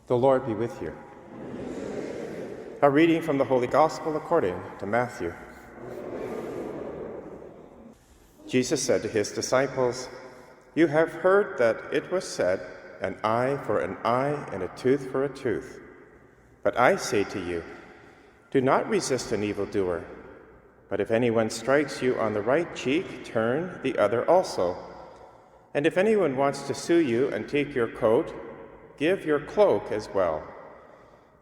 The Lord be with you. A reading from the Holy Gospel according to Matthew. Jesus said to his disciples, "You have heard that it was said, an eye for an eye and a tooth for a tooth. But I say to you, do not resist an evildoer. But if anyone strikes you on the right cheek, turn the other also. And if anyone wants to sue you and take your coat, give your cloak as well.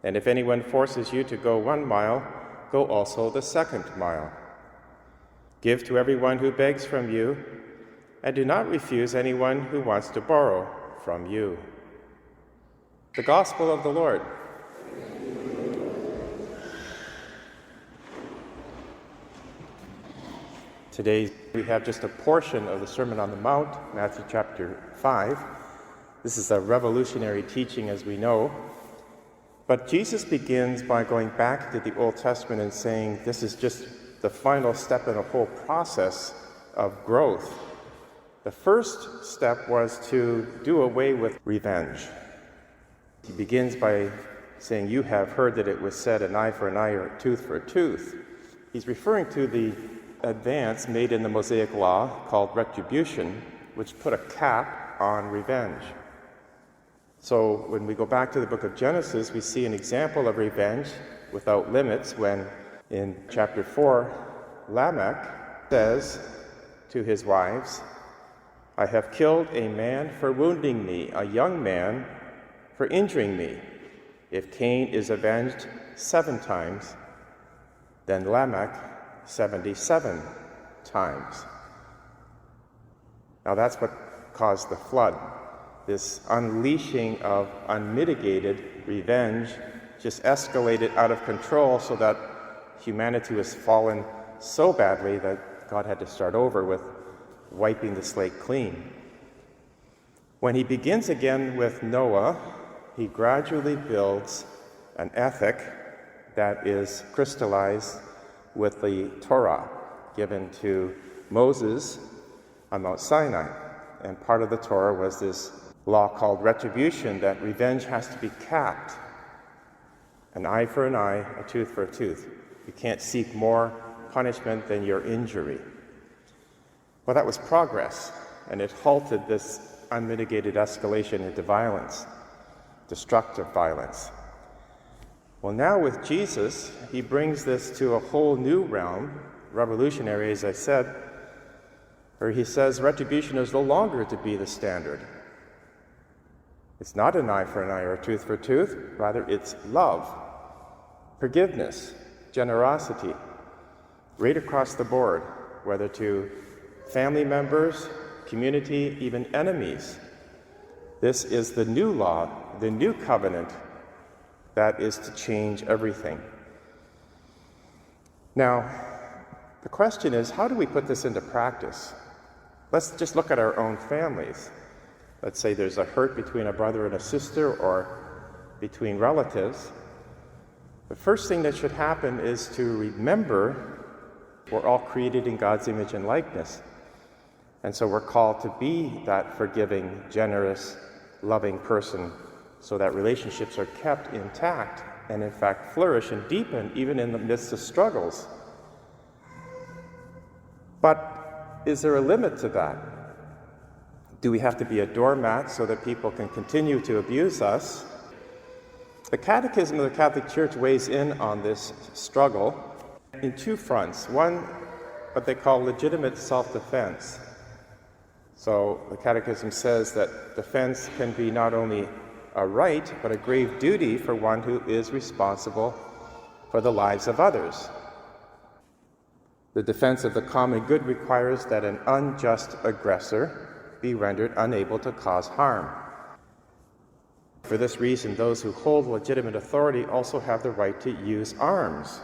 And if anyone forces you to go 1 mile, go also the 2nd mile. Give to everyone who begs from you, and do not refuse anyone who wants to borrow from you." The Gospel of the Lord. Today we have just a portion of the Sermon on the Mount, Matthew chapter 5. This is a revolutionary teaching, as we know. But Jesus begins by going back to the Old Testament and saying this is just the final step in a whole process of growth. The first step was to do away with revenge. He begins by saying, "You have heard that it was said, an eye for an eye or a tooth for a tooth." He's referring to the advance made in the Mosaic Law called retribution, which put a cap on revenge. So when we go back to the book of Genesis, we see an example of revenge without limits when in chapter 4, Lamech says to his wives, "I have killed a man for wounding me, a young man for injuring me. If Cain is avenged 7 times, then Lamech 77 times." Now that's what caused the flood. This unleashing of unmitigated revenge just escalated out of control so that humanity was fallen so badly that God had to start over with wiping the slate clean. When he begins again with Noah, he gradually builds an ethic that is crystallized with the Torah given to Moses on Mount Sinai. And part of the Torah was this law called retribution, that revenge has to be capped. An eye for an eye, a tooth for a tooth. You can't seek more punishment than your injury. Well, that was progress, and it halted this unmitigated escalation into violence, destructive violence. Well, now with Jesus, he brings this to a whole new realm, revolutionary, as I said, where he says retribution is no longer to be the standard. It's not an eye for an eye or a tooth for a tooth. Rather, it's love, forgiveness, generosity, right across the board, whether to family members, community, even enemies. This is the new law, the new covenant that is to change everything. Now, the question is, how do we put this into practice? Let's just look at our own families. Let's say there's a hurt between a brother and a sister or between relatives. The first thing that should happen is to remember we're all created in God's image and likeness. And so we're called to be that forgiving, generous, loving person so that relationships are kept intact and in fact flourish and deepen even in the midst of struggles. But is there a limit to that? Do we have to be a doormat so that people can continue to abuse us? The Catechism of the Catholic Church weighs in on this struggle in 2 fronts. One, what they call legitimate self-defense. So the Catechism says that defense can be not only a right, but a grave duty for one who is responsible for the lives of others. The defense of the common good requires that an unjust aggressor be rendered unable to cause harm. For this reason, those who hold legitimate authority also have the right to use arms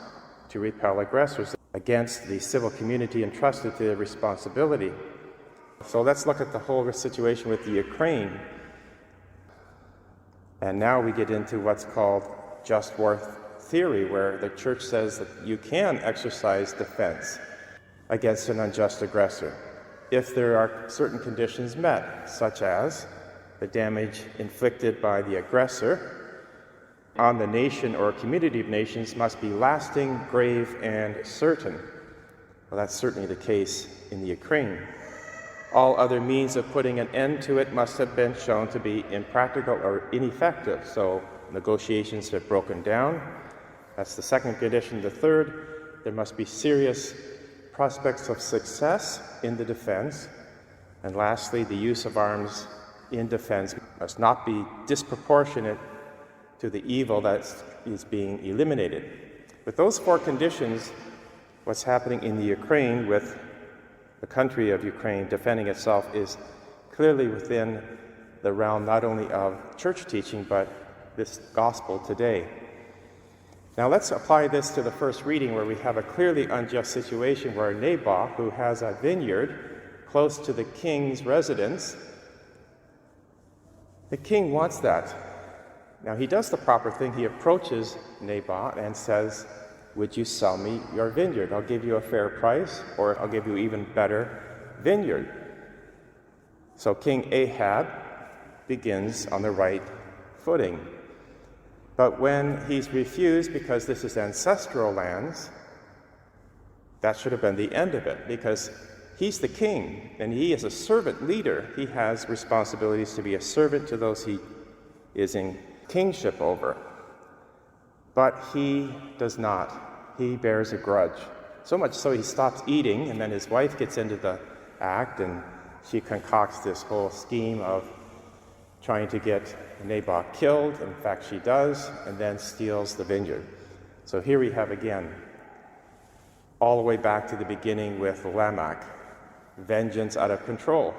to repel aggressors against the civil community entrusted to their responsibility. So let's look at the whole situation with the Ukraine. And now we get into what's called just war theory, where the Church says that you can exercise defense against an unjust aggressor if there are certain conditions met, such as the damage inflicted by the aggressor on the nation or community of nations must be lasting, grave, and certain. Well, that's certainly the case in the Ukraine. All other means of putting an end to it must have been shown to be impractical or ineffective. So negotiations have broken down. That's the second condition. The third, there must be serious prospects of success in the defense. And lastly, the use of arms in defense must not be disproportionate to the evil that is being eliminated. With those four conditions, what's happening in the Ukraine with the country of Ukraine defending itself is clearly within the realm not only of church teaching, but this gospel today. Now let's apply this to the first reading, where we have a clearly unjust situation where Naboth, who has a vineyard close to the king's residence, the king wants that. Now he does the proper thing. He approaches Naboth and says, "Would you sell me your vineyard? I'll give you a fair price, or I'll give you even better vineyard." So King Ahab begins on the right footing. But when he's refused because this is ancestral lands, that should have been the end of it, because he's the king and he is a servant leader. He has responsibilities to be a servant to those he is in kingship over. But he does not. He bears a grudge. So much so he stops eating, and then his wife gets into the act, and she concocts this whole scheme of trying to get Naboth killed. In fact, she does, and then steals the vineyard. So here we have again, all the way back to the beginning with Lamech, vengeance out of control.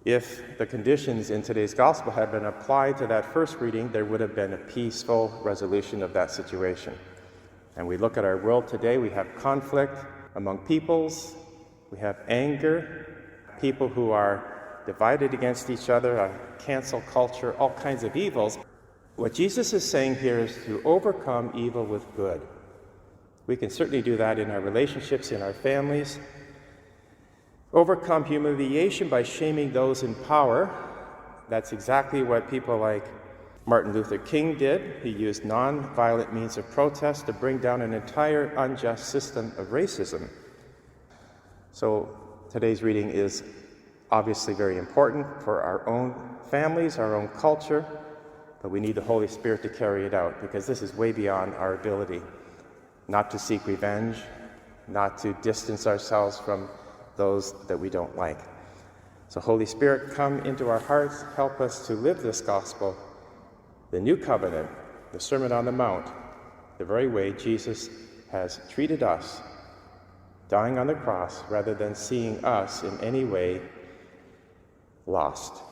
If the conditions in today's gospel had been applied to that first reading, there would have been a peaceful resolution of that situation. And we look at our world today, we have conflict among peoples, we have anger, people who are divided against each other, a cancel culture, all kinds of evils. What Jesus is saying here is to overcome evil with good. We can certainly do that in our relationships, in our families. Overcome humiliation by shaming those in power. That's exactly what people like Martin Luther King did. He used non-violent means of protest to bring down an entire unjust system of racism. So today's reading is obviously very important for our own families, our own culture, but we need the Holy Spirit to carry it out, because this is way beyond our ability. Not to seek revenge, not to distance ourselves from those that we don't like. So Holy Spirit, come into our hearts, help us to live this gospel, the new covenant, the Sermon on the Mount, the very way Jesus has treated us, dying on the cross rather than seeing us in any way lost.